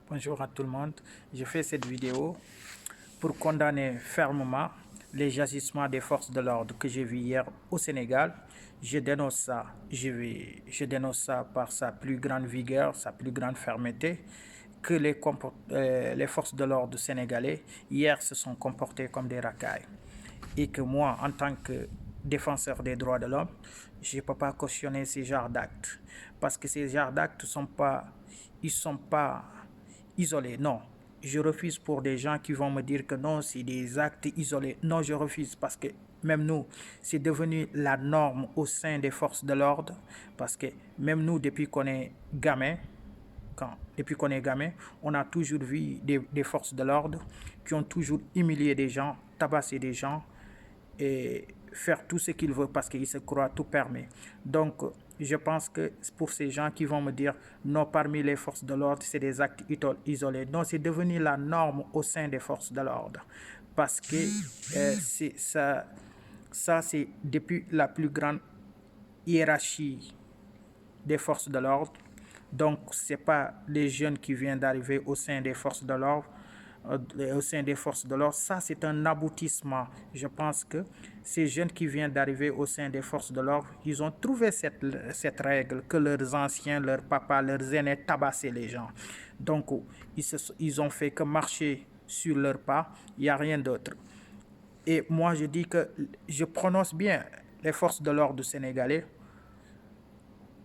Bonjour à tout le monde. Je fais cette vidéo pour condamner fermement les agissements des forces de l'ordre que j'ai vu hier au Sénégal. Je dénonce ça. Je dénonce ça par sa plus grande vigueur, sa plus grande fermeté, que les forces de l'ordre sénégalais hier se sont comportés comme des racailles. Et que moi, en tant que défenseur des droits de l'homme, je ne peux pas cautionner ces genres d'actes. Parce que ces genres d'actes ils sont pas isolés. Non, je refuse pour des gens qui vont me dire que non, c'est des actes isolés. Non, je refuse parce que même nous, c'est devenu la norme au sein des forces de l'ordre. Parce que même nous, depuis qu'on est gamin, on a toujours vu des forces de l'ordre qui ont toujours humilié des gens, tabassé des gens et faire tout ce qu'ils veulent parce qu'ils se croient tout permis. Donc, je pense que pour ces gens qui vont me dire non, parmi les forces de l'ordre, c'est des actes isolés. Non, c'est devenu la norme au sein des forces de l'ordre. Parce que ça c'est depuis la plus grande hiérarchie des forces de l'ordre. Donc, ce n'est pas les jeunes qui viennent d'arriver au sein des forces de l'ordre. Ça, c'est un aboutissement. Je pense que ces jeunes qui viennent d'arriver au sein des forces de l'ordre, ils ont trouvé cette règle que leurs anciens, leurs papas, leurs aînés tabassaient les gens. Donc, ils ont fait que marcher sur leurs pas. Il n'y a rien d'autre. Et moi, je dis que je prononce bien les forces de l'ordre sénégalais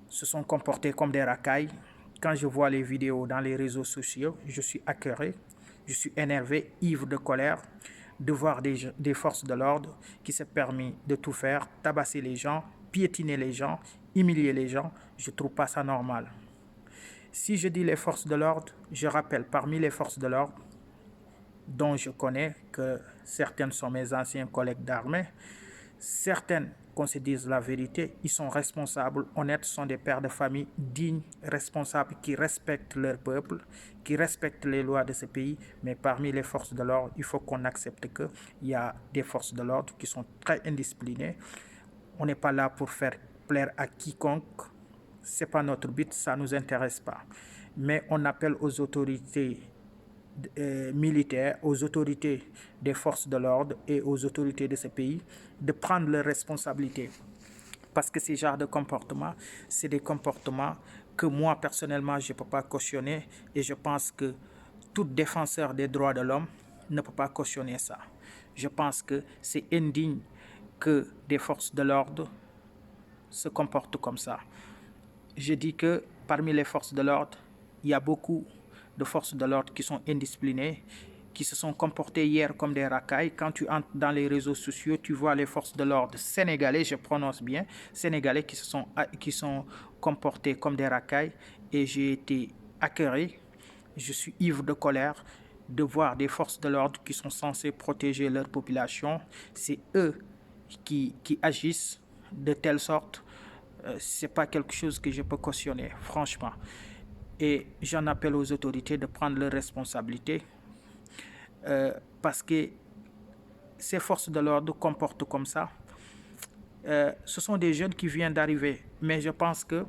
se sont comportés comme des racailles. Quand je vois les vidéos dans les réseaux sociaux, je suis accablé, je suis énervé, ivre de colère de voir des forces de l'ordre qui se permettent de tout faire, tabasser les gens, piétiner les gens, humilier les gens. Je ne trouve pas ça normal. Si je dis les forces de l'ordre, je rappelle parmi les forces de l'ordre, dont je connais que certaines sont mes anciens collègues d'armée, certaines qu'on se dise la vérité, ils sont responsables, honnêtes, sont des pères de famille dignes, responsables, qui respectent leur peuple, qui respectent les lois de ce pays. Mais parmi les forces de l'ordre, il faut qu'on accepte qu'il y a des forces de l'ordre qui sont très indisciplinées. On n'est pas là pour faire plaire à quiconque. Ce n'est pas notre but, ça ne nous intéresse pas. Mais on appelle aux autorités militaires, aux autorités des forces de l'ordre et aux autorités de ce pays de prendre leurs responsabilités. Parce que ces genres de comportements, c'est des comportements que moi, personnellement, je ne peux pas cautionner et je pense que tout défenseur des droits de l'homme ne peut pas cautionner ça. Je pense que c'est indigne que des forces de l'ordre se comportent comme ça. Je dis que parmi les forces de l'ordre, il y a beaucoup de forces de l'ordre qui sont indisciplinées, qui se sont comportées hier comme des racailles. Quand tu entres dans les réseaux sociaux, tu vois les forces de l'ordre sénégalais, je prononce bien, sénégalais qui sont comportés comme des racailles. Et j'ai été accablé, je suis ivre de colère de voir des forces de l'ordre qui sont censées protéger leur population. C'est eux qui agissent de telle sorte. C'est pas quelque chose que je peux cautionner, franchement. Et j'en appelle aux autorités de prendre leurs responsabilités parce que ces forces de l'ordre comportent comme ça. Ce sont des jeunes qui viennent d'arriver, mais je pense que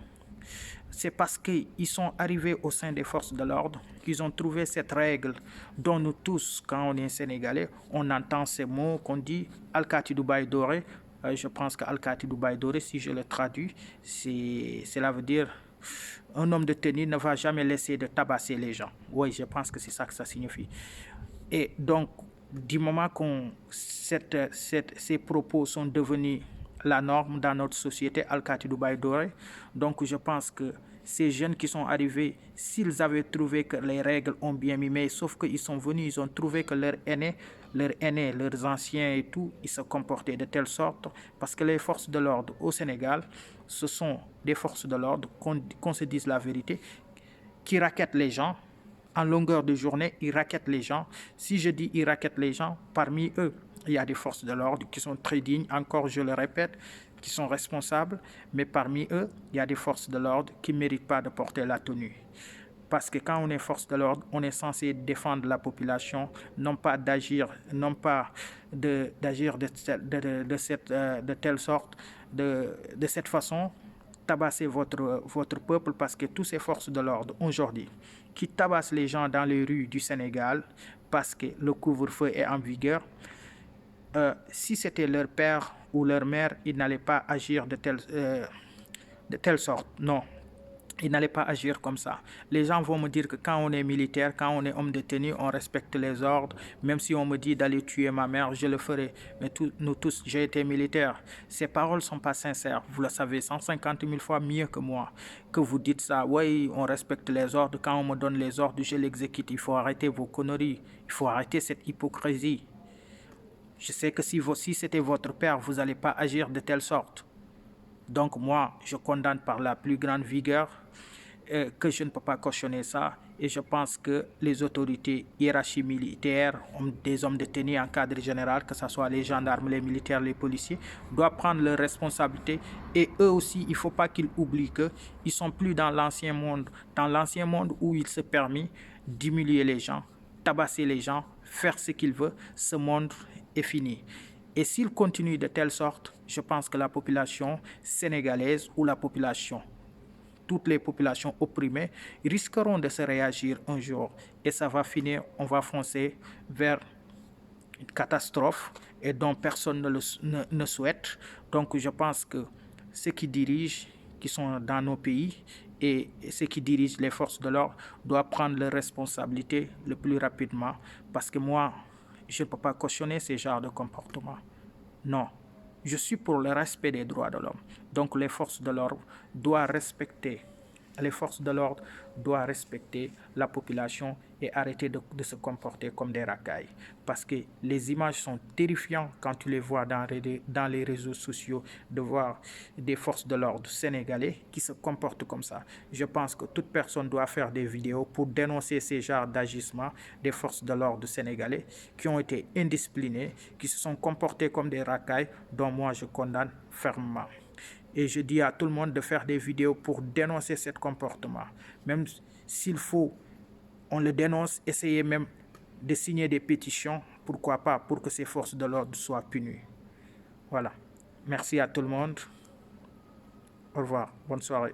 c'est parce qu'ils sont arrivés au sein des forces de l'ordre qu'ils ont trouvé cette règle dont nous tous, quand on est sénégalais, on entend ces mots qu'on dit « Alkati Dubaï Doré ». Je pense que Alkati Dubaï Doré, si je le traduis, cela veut dire un homme de tenue ne va jamais laisser de tabasser les gens. Oui, je pense que c'est ça que ça signifie. Et donc, du moment que ces propos sont devenus la norme dans notre société, Alkati Dubaï Doré, donc je pense que ces jeunes qui sont arrivés, s'ils avaient trouvé que les règles ont bien mis, mais sauf qu'ils sont venus, ils ont trouvé que leurs aînés, leurs anciens et tout, ils se comportaient de telle sorte, parce que les forces de l'ordre au Sénégal, ce sont des forces de l'ordre, qu'on se dise la vérité, qui raquettent les gens. En longueur de journée, ils raquettent les gens. Si je dis ils raquettent les gens, parmi eux, il y a des forces de l'ordre qui sont très dignes, encore je le répète, qui sont responsables, mais parmi eux, il y a des forces de l'ordre qui ne méritent pas de porter la tenue. Parce que quand on est force de l'ordre, on est censé défendre la population, non pas d'agir de telle sorte, de cette façon, tabasser votre peuple, parce que toutes ces forces de l'ordre aujourd'hui qui tabassent les gens dans les rues du Sénégal parce que le couvre-feu est en vigueur, si c'était leur père ou leur mère, ils n'allaient pas agir de telle sorte. Non, ils n'allaient pas agir comme ça. Les gens vont me dire que quand on est militaire, quand on est homme de tenue, on respecte les ordres. Même si on me dit d'aller tuer ma mère, je le ferai. Mais nous tous, j'ai été militaire. Ces paroles ne sont pas sincères. Vous le savez 150 000 fois mieux que moi. Que vous dites ça, oui, on respecte les ordres. Quand on me donne les ordres, je l'exécute. Il faut arrêter vos conneries. Il faut arrêter cette hypocrisie. Je sais que si c'était votre père, vous n'allez pas agir de telle sorte. Donc moi, je condamne par la plus grande vigueur que je ne peux pas cautionner ça. Et je pense que les autorités hiérarchies militaires, des hommes de tenue en cadre général, que ce soit les gendarmes, les militaires, les policiers, doivent prendre leurs responsabilités. Et eux aussi, il ne faut pas qu'ils oublient qu'ils ne sont plus dans l'ancien monde. Dans l'ancien monde où il se permet d'humilier les gens, tabasser les gens, faire ce qu'il veut, ce monde est fini. Et s'il continue de telle sorte, je pense que la population sénégalaise ou toutes les populations opprimées risqueront de se réagir un jour. Et ça va finir, on va foncer vers une catastrophe et dont personne ne souhaite. Donc je pense que ceux qui dirigent, qui sont dans nos pays, et ceux qui dirigent les forces de l'ordre doivent prendre leurs responsabilités le plus rapidement, parce que moi, je ne peux pas cautionner ce genre de comportement. Non, je suis pour le respect des droits de l'homme. Donc les forces de l'ordre doivent respecter la population et arrêter de se comporter comme des racailles. Parce que les images sont terrifiantes quand tu les vois dans les réseaux sociaux, de voir des forces de l'ordre sénégalais qui se comportent comme ça. Je pense que toute personne doit faire des vidéos pour dénoncer ces genres d'agissements des forces de l'ordre sénégalais qui ont été indisciplinés, qui se sont comportés comme des racailles, dont moi je condamne fermement. Et je dis à tout le monde de faire des vidéos pour dénoncer ce comportement. Même s'il faut, on le dénonce, essayez même de signer des pétitions, pourquoi pas, pour que ces forces de l'ordre soient punies. Voilà. Merci à tout le monde. Au revoir. Bonne soirée.